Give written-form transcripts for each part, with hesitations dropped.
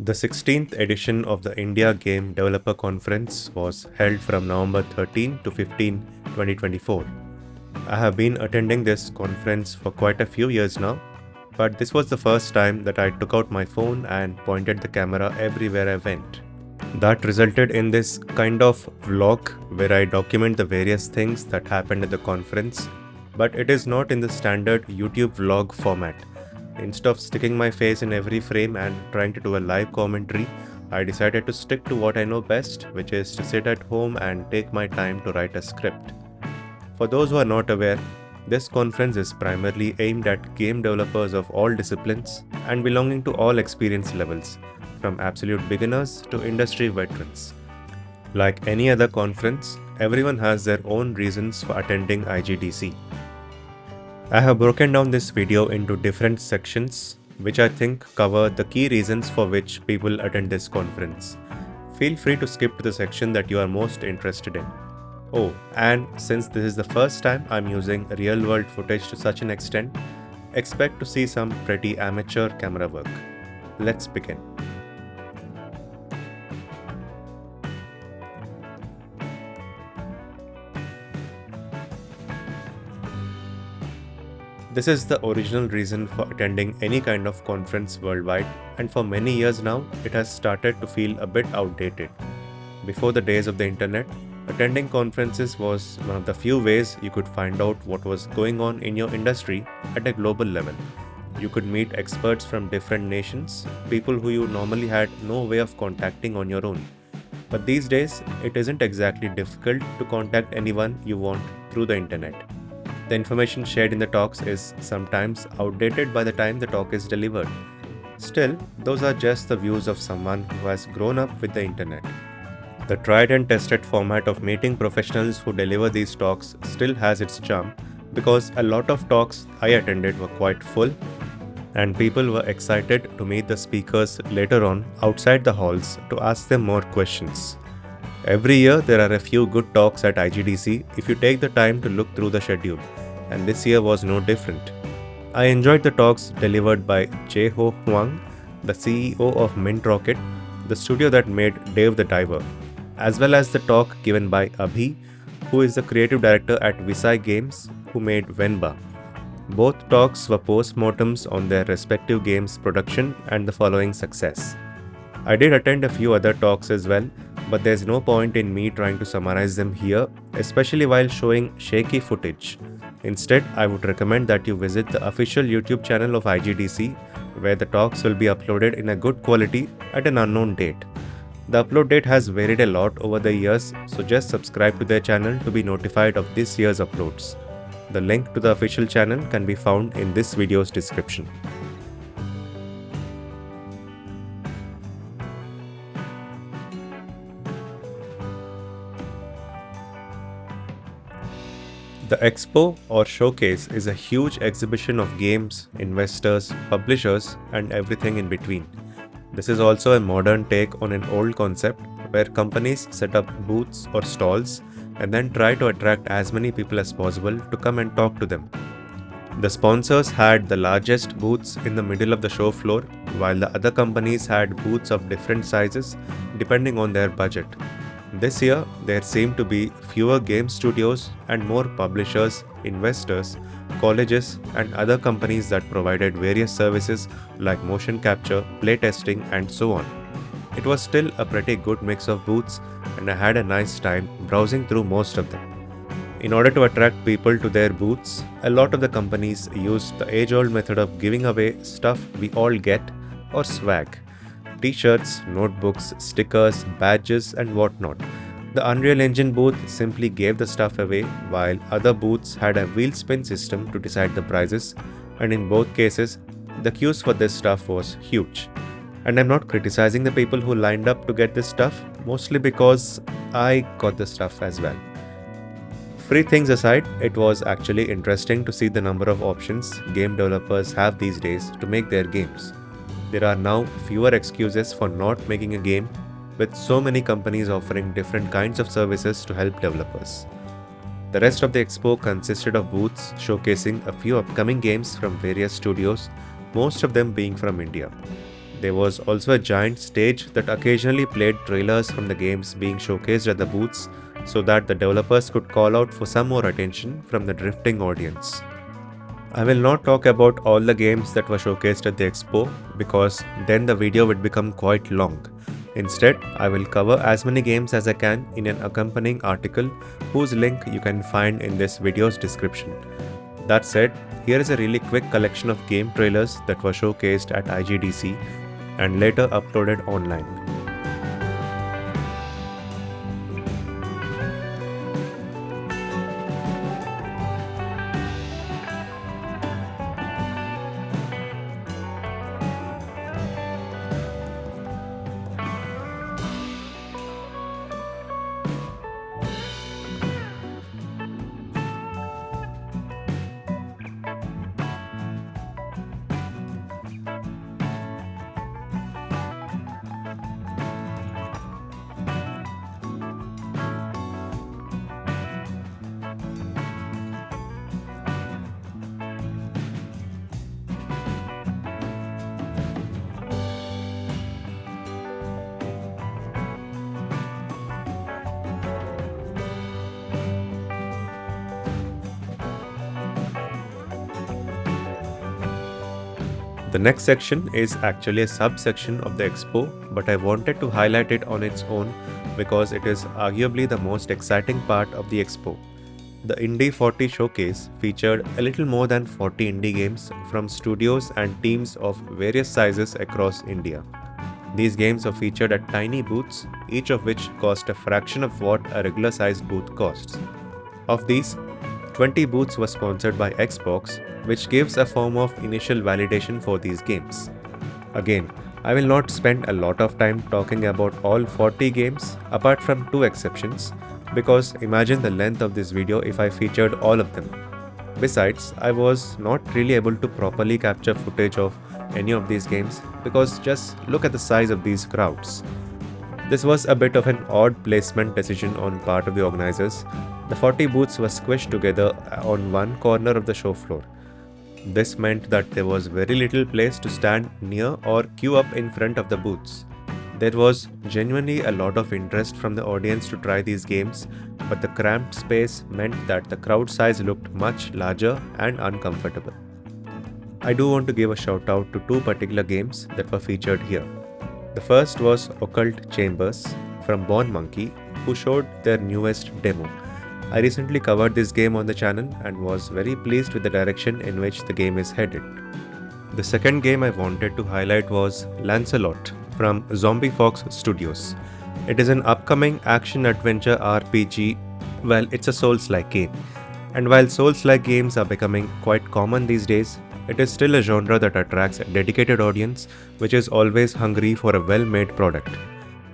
The 16th edition of the India Game Developer Conference was held from November 13 to 15, 2024. I have been attending this conference for quite a few years now, but this was the first time that I took out my phone and pointed the camera everywhere I went. That resulted in this kind of vlog where I document the various things that happened at the conference, but it is not in the standard YouTube vlog format. Instead of sticking my face in every frame and trying to do a live commentary, I decided to stick to what I know best, which is to sit at home and take my time to write a script. For those who are not aware, this conference is primarily aimed at game developers of all disciplines and belonging to all experience levels, from absolute beginners to industry veterans. Like any other conference, everyone has their own reasons for attending IGDC. I have broken down this video into different sections, which I think cover the key reasons for which people attend this conference. Feel free to skip to the section that you are most interested in. Oh, and since this is the first time I'm using real-world footage to such an extent, expect to see some pretty amateur camera work. Let's begin. This is the original reason for attending any kind of conference worldwide, and for many years now, it has started to feel a bit outdated. Before the days of the internet, attending conferences was one of the few ways you could find out what was going on in your industry at a global level. You could meet experts from different nations, people who you normally had no way of contacting on your own. But these days, it isn't exactly difficult to contact anyone you want through the internet. The information shared in the talks is sometimes outdated by the time the talk is delivered. Still, those are just the views of someone who has grown up with the internet. The tried and tested format of meeting professionals who deliver these talks still has its charm because a lot of talks I attended were quite full and people were excited to meet the speakers later on outside the halls to ask them more questions. Every year there are a few good talks at IGDC if you take the time to look through the schedule, and this year was no different. I enjoyed the talks delivered by Jae-ho Hwang, the CEO of Mint Rocket, the studio that made Dave the Diver, as well as the talk given by Abhi, who is the creative director at Visai Games, who made Venba. Both talks were post-mortems on their respective games' production and the following success. I did attend a few other talks as well, but there's no point in me trying to summarize them here, especially while showing shaky footage. Instead, I would recommend that you visit the official YouTube channel of IGDC, where the talks will be uploaded in a good quality at an unknown date. The upload date has varied a lot over the years, so just subscribe to their channel to be notified of this year's uploads. The link to the official channel can be found in this video's description. The Expo or Showcase is a huge exhibition of games, investors, publishers, and everything in between. This is also a modern take on an old concept where companies set up booths or stalls and then try to attract as many people as possible to come and talk to them. The sponsors had the largest booths in the middle of the show floor, while the other companies had booths of different sizes depending on their budget. This year, there seemed to be fewer game studios and more publishers, investors, colleges, and other companies that provided various services like motion capture, playtesting, and so on. It was still a pretty good mix of booths, and I had a nice time browsing through most of them. In order to attract people to their booths, a lot of the companies used the age-old method of giving away stuff we all get, or swag. T-shirts, notebooks, stickers, badges, and whatnot. The Unreal Engine booth simply gave the stuff away, while other booths had a wheel spin system to decide the prizes, and in both cases, the queues for this stuff was huge. And I'm not criticizing the people who lined up to get this stuff, mostly because I got the stuff as well. Free things aside, it was actually interesting to see the number of options game developers have these days to make their games. There are now fewer excuses for not making a game, with so many companies offering different kinds of services to help developers. The rest of the expo consisted of booths showcasing a few upcoming games from various studios, most of them being from India. There was also a giant stage that occasionally played trailers from the games being showcased at the booths so that the developers could call out for some more attention from the drifting audience. I will not talk about all the games that were showcased at the expo because then the video would become quite long. Instead, I will cover as many games as I can in an accompanying article whose link you can find in this video's description. That said, here is a really quick collection of game trailers that were showcased at IGDC and later uploaded online. The next section is actually a subsection of the expo, but I wanted to highlight it on its own because it is arguably the most exciting part of the expo. The Indie 40 showcase featured a little more than 40 indie games from studios and teams of various sizes across India. These games are featured at tiny booths, each of which cost a fraction of what a regular sized booth costs. Of these, 20 booths were sponsored by Xbox, which gives a form of initial validation for these games. Again, I will not spend a lot of time talking about all 40 games apart from two exceptions, because imagine the length of this video if I featured all of them. Besides, I was not really able to properly capture footage of any of these games because just look at the size of these crowds. This was a bit of an odd placement decision on part of the organizers. The 40 booths were squished together on one corner of the show floor. This meant that there was very little place to stand near or queue up in front of the booths. There was genuinely a lot of interest from the audience to try these games, but the cramped space meant that the crowd size looked much larger and uncomfortable. I do want to give a shout out to two particular games that were featured here. The first was Occult Chambers from Born Monkey, who showed their newest demo. I recently covered this game on the channel and was very pleased with the direction in which the game is headed. The second game I wanted to highlight was Lancelot from Zombie Fox Studios. It is an upcoming action-adventure RPG. Well, it's a Souls-like game. And while Souls-like games are becoming quite common these days, it is still a genre that attracts a dedicated audience which is always hungry for a well-made product.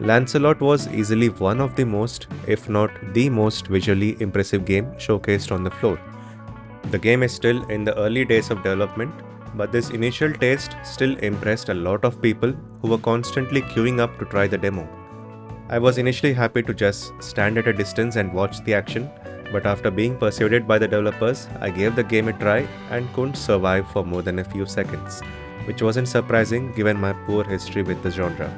Lancelot was easily one of the most, if not the most visually impressive game showcased on the floor. The game is still in the early days of development, but this initial taste still impressed a lot of people who were constantly queuing up to try the demo. I was initially happy to just stand at a distance and watch the action, but after being persuaded by the developers, I gave the game a try and couldn't survive for more than a few seconds, which wasn't surprising given my poor history with the genre.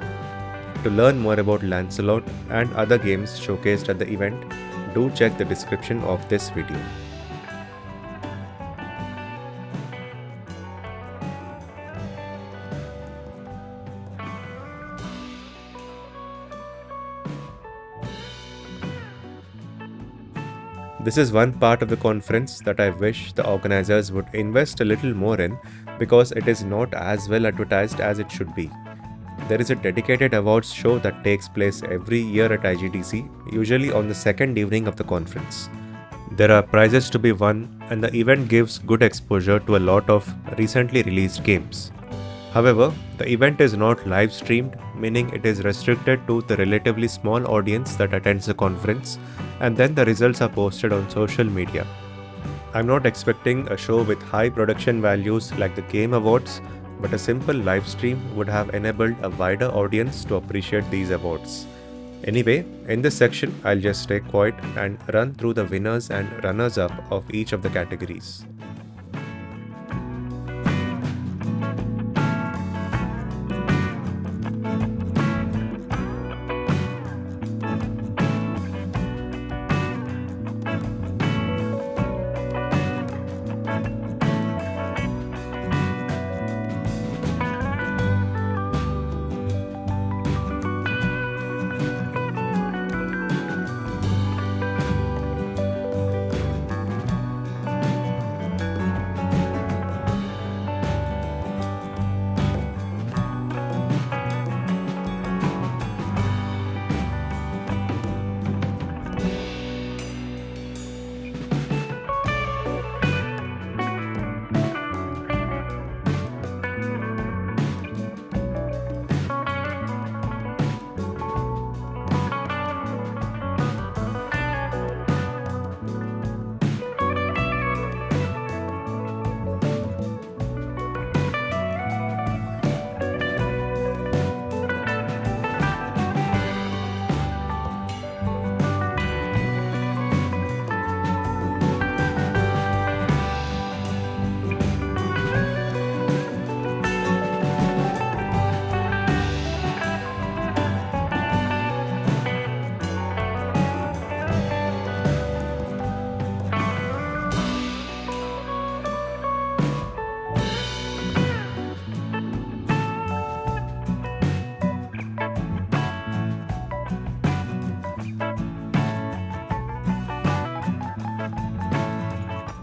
To learn more about Lancelot and other games showcased at the event, do check the description of this video. This is one part of the conference that I wish the organizers would invest a little more in because it is not as well advertised as it should be. There is a dedicated awards show that takes place every year at IGDC, usually on the second evening of the conference. There are prizes to be won, and the event gives good exposure to a lot of recently released games. However, the event is not live streamed, meaning it is restricted to the relatively small audience that attends the conference, and then the results are posted on social media. I'm not expecting a show with high production values like the Game Awards, but a simple live stream would have enabled a wider audience to appreciate these awards. Anyway, in this section, I'll just stay quiet and run through the winners and runners-up of each of the categories.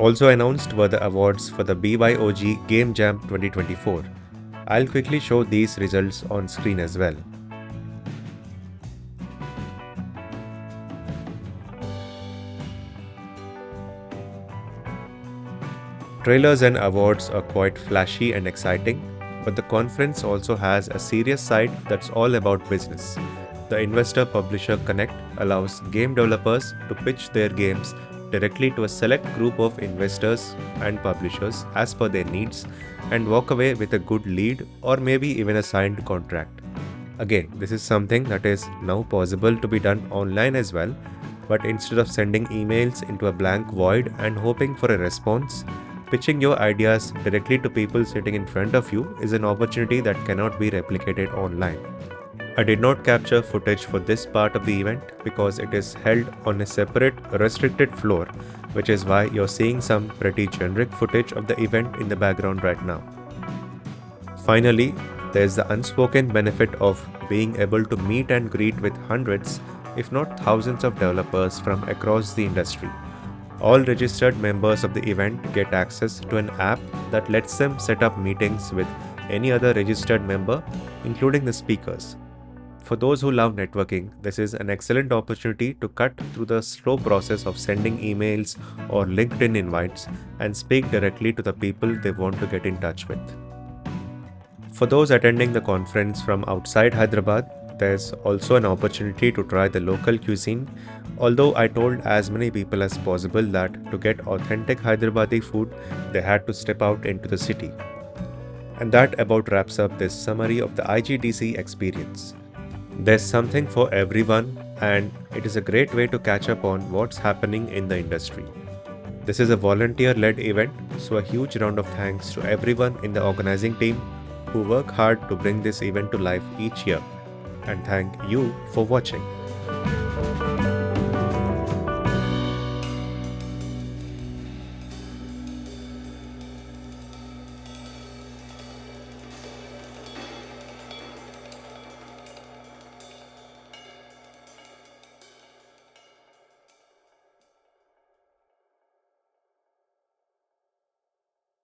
Also announced were the awards for the BYOG Game Jam 2024. I'll quickly show these results on screen as well. Trailers and awards are quite flashy and exciting, but the conference also has a serious side that's all about business. The Investor Publisher Connect allows game developers to pitch their games directly to a select group of investors and publishers as per their needs and walk away with a good lead or maybe even a signed contract. Again, this is something that is now possible to be done online as well, but instead of sending emails into a blank void and hoping for a response, pitching your ideas directly to people sitting in front of you is an opportunity that cannot be replicated online. I did not capture footage for this part of the event because it is held on a separate restricted floor, which is why you're seeing some pretty generic footage of the event in the background right now. Finally, there's the unspoken benefit of being able to meet and greet with hundreds, if not thousands of developers from across the industry. All registered members of the event get access to an app that lets them set up meetings with any other registered member, including the speakers. For those who love networking, this is an excellent opportunity to cut through the slow process of sending emails or LinkedIn invites and speak directly to the people they want to get in touch with. For those attending the conference from outside Hyderabad, there's also an opportunity to try the local cuisine, although I told as many people as possible that to get authentic Hyderabadi food, they had to step out into the city. And that about wraps up this summary of the IGDC experience. There's something for everyone, and it is a great way to catch up on what's happening in the industry. This is a volunteer-led event, so a huge round of thanks to everyone in the organizing team who work hard to bring this event to life each year. And thank you for watching.